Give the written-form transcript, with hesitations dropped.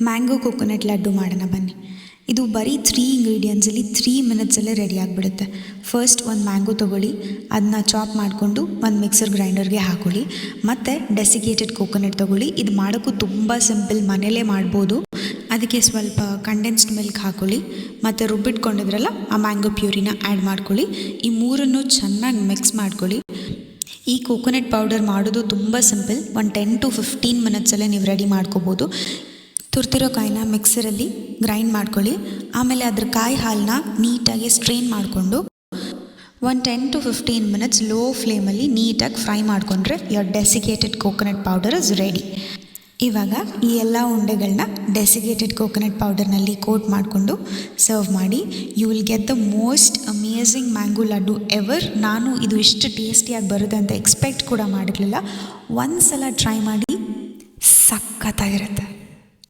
Mango coconut laddu ಮಾಡೋಣ ಬನ್ನಿ. ಇದು ಬರೀ 3 ಇಂಗ್ರೀಡಿಯೆಂಟ್ಸಲ್ಲಿ 3 ಮಿನಿಟ್ಸಲ್ಲೇ ರೆಡಿ ಆಗಿಬಿಡುತ್ತೆ. ಫಸ್ಟ್ ಒಂದು ಮ್ಯಾಂಗೋ ತೊಗೊಳ್ಳಿ, ಅದನ್ನ ಚಾಪ್ ಮಾಡಿಕೊಂಡು ಒಂದು ಮಿಕ್ಸರ್ ಗ್ರೈಂಡರ್ಗೆ ಹಾಕೊಳ್ಳಿ. ಮತ್ತು ಡೆಸಿಕೇಟೆಡ್ ಕೋಕೋನಟ್ ತೊಗೊಳ್ಳಿ. ಇದು ಮಾಡೋಕ್ಕೂ ತುಂಬ ಸಿಂಪಲ್, ಮನೇಲೇ ಮಾಡ್ಬೋದು. ಅದಕ್ಕೆ ಸ್ವಲ್ಪ ಕಂಡೆನ್ಸ್ಡ್ ಮಿಲ್ಕ್ ಹಾಕೊಳ್ಳಿ ಮತ್ತು ರುಬ್ಬಿಟ್ಕೊಂಡಿದ್ರಲ್ಲ ಆ ಮ್ಯಾಂಗೋ ಪ್ಯೂರಿನ ಆ್ಯಡ್ ಮಾಡ್ಕೊಳ್ಳಿ. ಈ ಮೂರನ್ನು ಚೆನ್ನಾಗಿ ಮಿಕ್ಸ್ ಮಾಡ್ಕೊಳ್ಳಿ. ಈ ಕೋಕೋನಟ್ ಪೌಡರ್ ಮಾಡೋದು ತುಂಬ ಸಿಂಪಲ್. ಒಂದು 10 to 15 ಮಿನಿಟ್ಸಲ್ಲೇ ನೀವು ರೆಡಿ ಮಾಡ್ಕೋಬೋದು. ತುರ್ತಿರೋ ಕಾಯಿನ ಮಿಕ್ಸರಲ್ಲಿ ಗ್ರೈಂಡ್ ಮಾಡ್ಕೊಳ್ಳಿ. ಆಮೇಲೆ ಅದ್ರ ಕಾಯಿ ಹಾಲನ್ನ ನೀಟಾಗಿ ಸ್ಟ್ರೈನ್ ಮಾಡಿಕೊಂಡು ಒಂದು 10 to 15 ಮಿನಿಟ್ಸ್ ಲೋ ಫ್ಲೇಮಲ್ಲಿ ನೀಟಾಗಿ ಫ್ರೈ ಮಾಡಿಕೊಂಡ್ರೆ your desiccated coconut powder is ready. ಇವಾಗ ಈ ಎಲ್ಲ ಉಂಡೆಗಳನ್ನ ಡೆಸಿಕೇಟೆಡ್ ಕೋಕೋನಟ್ ಪೌಡರ್ನಲ್ಲಿ ಕೋಟ್ ಮಾಡಿಕೊಂಡು ಸರ್ವ್ ಮಾಡಿ. You will get the most amazing mango laddu ever. ನಾನು ಇದು ಇಷ್ಟು ಟೇಸ್ಟಿಯಾಗಿ ಬರುತ್ತೆ ಅಂತ ಎಕ್ಸ್ಪೆಕ್ಟ್ ಕೂಡ ಮಾಡಿರಲಿಲ್ಲ. ಒಂದು ಸಲ ಟ್ರೈ ಮಾಡಿ, ಸಖತ್ತಾಗಿರುತ್ತೆ.